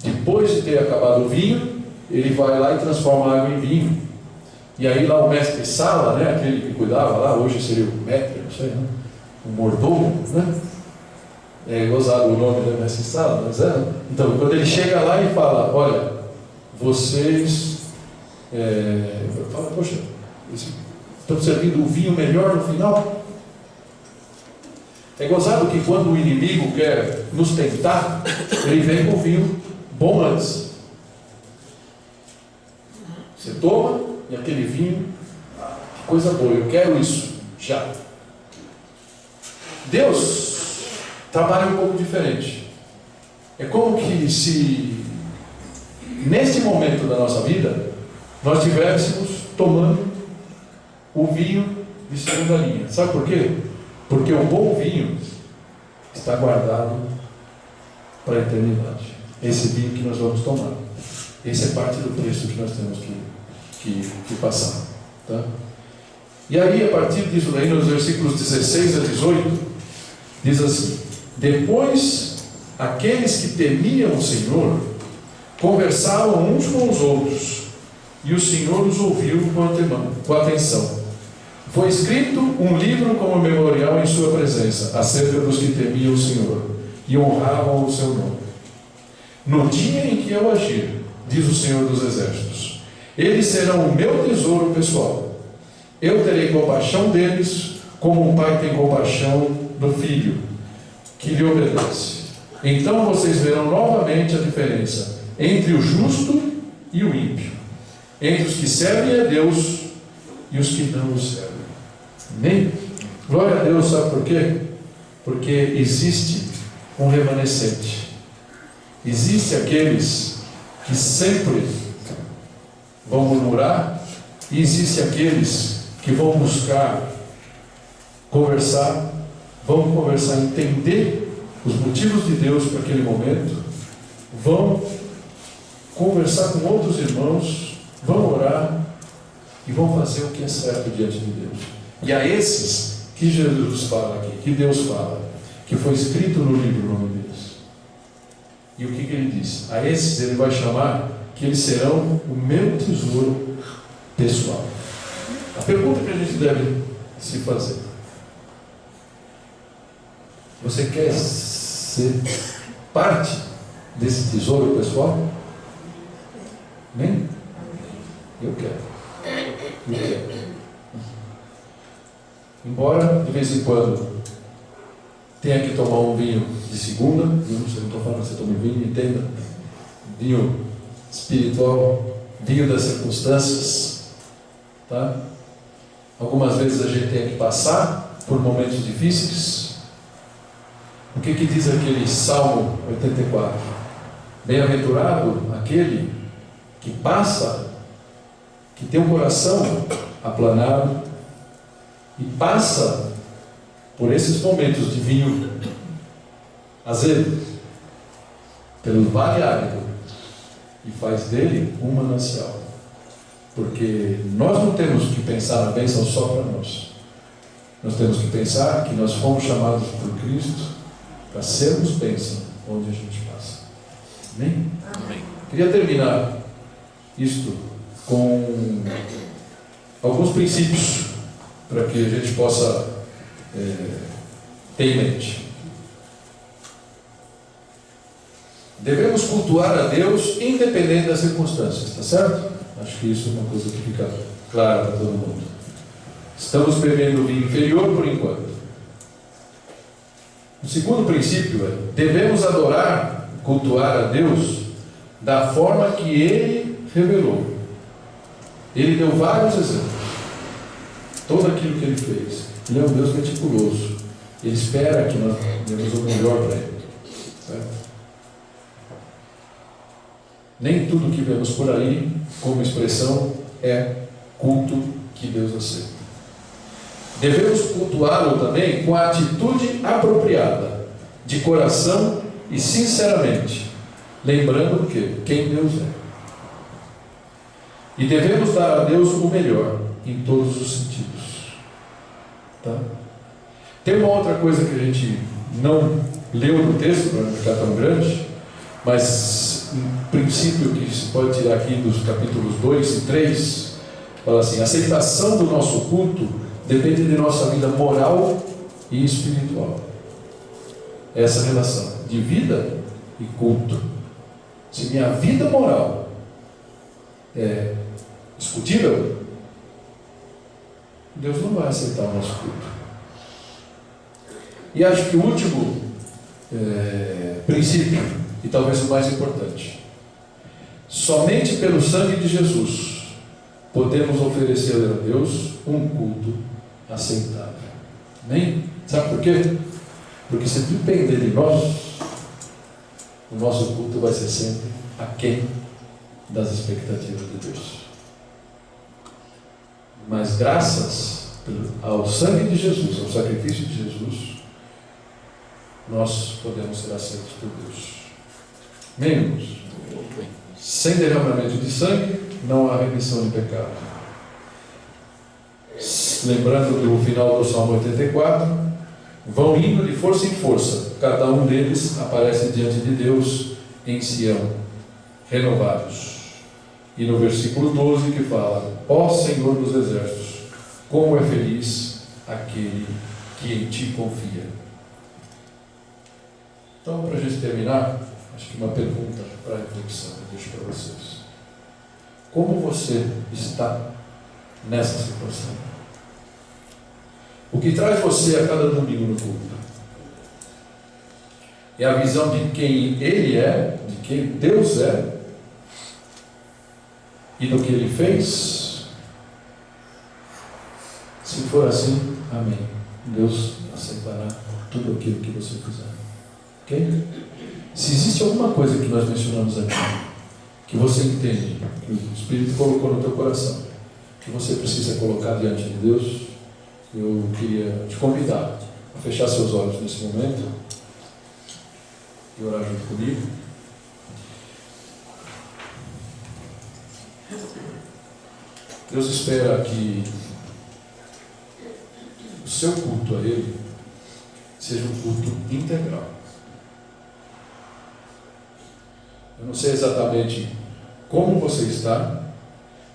depois de ter acabado o vinho, ele vai lá e transforma a água em vinho. E aí lá o mestre Sala, né, aquele que cuidava lá, hoje seria o mestre, não sei, né? O mordomo, né? É gozado o nome do mestre Sala, mas é. Então, quando ele chega lá e fala, olha, vocês fala, poxa, estão servindo o vinho melhor no final? É gozado que quando o inimigo quer nos tentar, ele vem com o vinho bom antes. Você toma e aquele vinho, que coisa boa, eu quero isso, já. Deus trabalha um pouco diferente. É como que se, neste momento da nossa vida, nós estivéssemos tomando o vinho de segunda linha. Sabe por quê? Porque o bom vinho está guardado para a eternidade. Esse vinho que nós vamos tomar. Esse é parte do preço que nós temos que passar. Tá? E aí, a partir disso daí, nos versículos 16 a 18, diz assim: depois, aqueles que temiam o Senhor conversavam uns com os outros, e o Senhor os ouviu com atenção. Foi escrito um livro como memorial em sua presença, acerca dos que temiam o Senhor e honravam o seu nome. No dia em que eu agir, diz o Senhor dos Exércitos, eles serão o meu tesouro pessoal. Eu terei compaixão deles, como um pai tem compaixão do filho que lhe obedece. Então vocês verão novamente a diferença entre o justo e o ímpio, entre os que servem a Deus e os que não o servem. Amém? Glória a Deus, sabe por quê? Porque existe um remanescente. Existe aqueles que sempre vão murmurar, e existe aqueles que vão buscar conversar, vão conversar, entender os motivos de Deus para aquele momento, vão conversar com outros irmãos, vão orar e vão fazer o que é certo diante de Deus. E a esses que Jesus fala aqui, que Deus fala, que foi escrito no livro o nome deles. E o que ele diz? A esses ele vai chamar que eles serão o meu tesouro pessoal. A pergunta que a gente deve se fazer: você quer ser parte desse tesouro pessoal? Amém? Eu quero. Eu quero. Embora de vez em quando tenha que tomar um vinho de segunda, eu não estou falando que você tome vinho, entenda, vinho espiritual, vinho das circunstâncias, tá? Algumas vezes a gente tem que passar por momentos difíceis. O que diz aquele Salmo 84? Bem-aventurado aquele que passa, que tem um coração aplanado e passa por esses momentos de vinho azedo, pelo vale árido, e faz dele um manancial. Porque nós não temos que pensar a bênção só para nós. Nós temos que pensar que nós fomos chamados por Cristo para sermos bênção onde a gente passa. Amém? Amém. Queria terminar isto com alguns princípios para que a gente possa ter em mente. Devemos cultuar a Deus independente das circunstâncias, está certo? Acho que isso é uma coisa que fica clara para todo mundo. Estamos bebendo vinho inferior por enquanto. O segundo princípio é: devemos adorar, cultuar a Deus da forma que Ele revelou. Ele deu vários exemplos. Todo aquilo que Ele fez. Ele é um Deus meticuloso. Ele espera que nós demos o melhor para Ele. Certo? Nem tudo que vemos por aí, como expressão, é culto que Deus aceita. Devemos cultuá-lo também com a atitude apropriada, de coração e sinceramente, lembrando que quem Deus é. E devemos dar a Deus o melhor, em todos os sentidos. Tá? Tem uma outra coisa que a gente não leu no texto, para não ficar tão grande, mas um princípio que se pode tirar aqui dos capítulos 2 e 3, fala assim: a aceitação do nosso culto depende de nossa vida moral e espiritual. Essa relação de vida e culto. Se minha vida moral é discutível, Deus não vai aceitar o nosso culto. E acho que o último princípio, e talvez o mais importante: somente pelo sangue de Jesus podemos oferecer a Deus um culto aceitável. Amém? Sabe por quê? Porque se depender de nós, o nosso culto vai ser sempre aquém das expectativas de Deus. Mas graças ao sangue de Jesus, ao sacrifício de Jesus, nós podemos ser aceitos por Deus. Amém, irmãos? Sem derramamento de sangue, não há remissão de pecado. Lembrando do final do Salmo 84, vão indo de força em força, cada um deles aparece diante de Deus em Sião, renovados. E no versículo 12 que fala: ó Senhor dos exércitos, como é feliz aquele que em ti confia. Então, para a gente terminar, acho que uma pergunta para reflexão eu deixo para vocês: como você está nessa situação? O que traz você a cada domingo no culto é a visão de quem Ele é, de quem Deus é e do que Ele fez? Se for assim, amém. Deus aceitará tudo aquilo que você fizer. Ok? Se existe alguma coisa que nós mencionamos aqui, que você entende, que o Espírito colocou no teu coração, que você precisa colocar diante de Deus, eu queria te convidar a fechar seus olhos nesse momento e orar junto comigo. Deus espera que o seu culto a Ele seja um culto integral. Eu não sei exatamente como você está,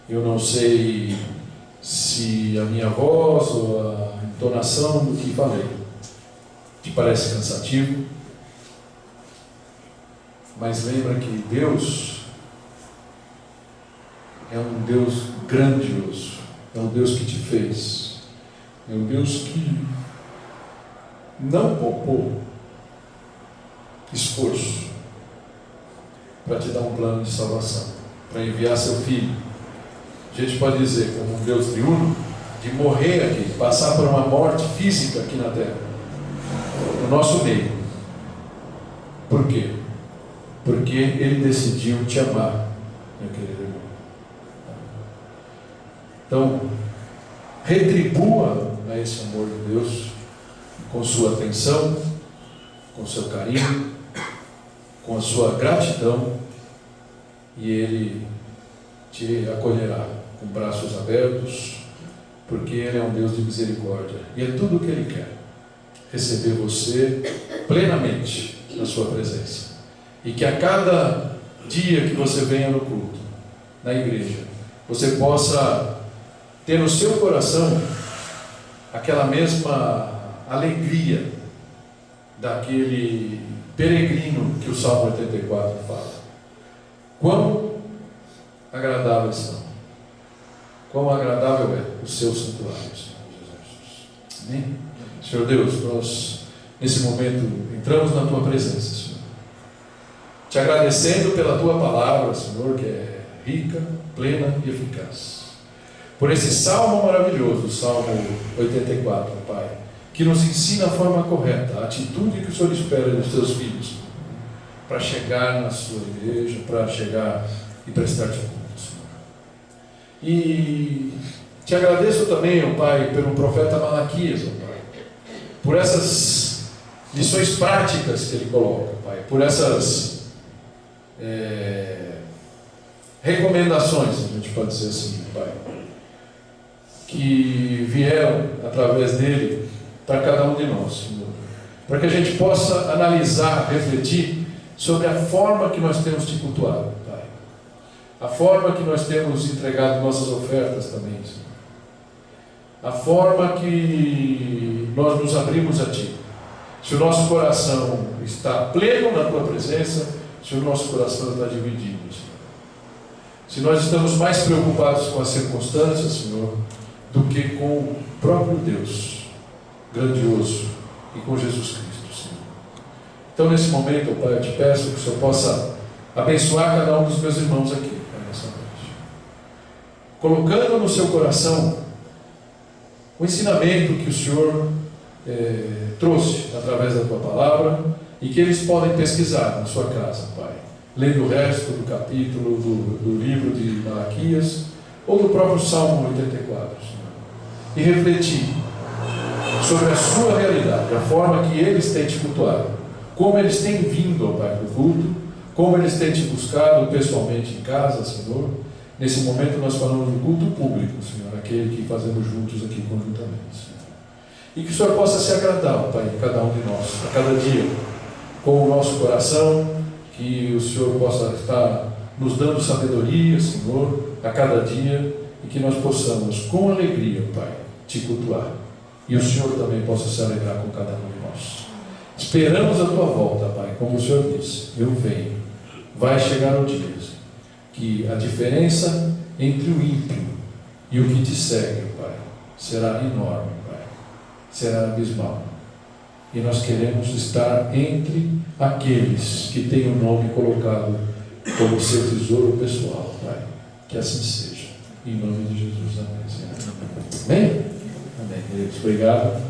eu não sei se a minha voz ou a entonação do que falei te parece cansativo, mas lembra que Deus é um Deus grandioso, é um Deus que te fez, é um Deus que não poupou esforço para te dar um plano de salvação, para enviar seu Filho. A gente pode dizer, como um Deus triuno, de morrer aqui, passar por uma morte física aqui na terra, no nosso meio. Por quê? Porque Ele decidiu te amar, meu querido irmão. Então, retribua a esse amor de Deus com sua atenção, com seu carinho, com a sua gratidão, e Ele te acolherá com braços abertos, porque Ele é um Deus de misericórdia, e é tudo o que Ele quer: receber você plenamente na sua presença, e que a cada dia que você venha no culto, na igreja, você possa ter no seu coração aquela mesma alegria daquele peregrino que o Salmo 84 fala. Quão agradáveis são, quão agradável é o seu santuário, Senhor Jesus. Amém? Senhor Deus, nós nesse momento entramos na Tua presença, Senhor, te agradecendo pela Tua palavra, Senhor, que é rica, plena e eficaz, por esse salmo maravilhoso, o Salmo 84, Pai, que nos ensina a forma correta, a atitude que o Senhor espera dos Teus filhos, para chegar na Sua igreja, para chegar e prestar-te culto, Senhor. E te agradeço também, ó Pai, pelo profeta Malaquias, ó Pai, por essas lições práticas que ele coloca, Pai, por essas recomendações, a gente pode dizer assim, Pai, que vieram através dele para cada um de nós, Senhor, para que a gente possa analisar, refletir sobre a forma que nós temos te cultuado, Pai, a forma que nós temos entregado nossas ofertas também, Senhor, a forma que nós nos abrimos a Ti. Se o nosso coração está pleno na Tua presença, se o nosso coração está dividido, Senhor. Se nós estamos mais preocupados com as circunstâncias, Senhor, do que com o próprio Deus grandioso e com Jesus Cristo, Senhor. Então, nesse momento, Pai, eu te peço que o Senhor possa abençoar cada um dos meus irmãos aqui, Pai, nessa noite, colocando no seu coração o ensinamento que o Senhor trouxe através da Tua palavra e que eles podem pesquisar na sua casa, Pai, lendo o resto do capítulo do livro de Malaquias ou do próprio Salmo 84, Senhor, e refletir sobre a sua realidade, a forma que eles têm te cultuado, como eles têm vindo ao Pai do culto, como eles têm te buscado pessoalmente em casa, Senhor. Nesse momento nós falamos do culto público, Senhor, aquele que fazemos juntos aqui conjuntamente, Senhor. E que o Senhor possa se agradar, Pai, de cada um de nós, a cada dia, com o nosso coração, que o Senhor possa estar nos dando sabedoria, Senhor, a cada dia, e que nós possamos, com alegria, Pai, te cultuar. E o Senhor também possa se alegrar com cada um de nós. Esperamos a Tua volta, Pai, como o Senhor disse, eu venho. Vai chegar o dia que a diferença entre o ímpio e o que te segue, Pai, será enorme, Pai, será abismal. E nós queremos estar entre aqueles que têm o nome colocado como seu tesouro pessoal, Pai. Que assim seja. Em nome de Jesus. Amém. Amém. Amém. Queridos, obrigado.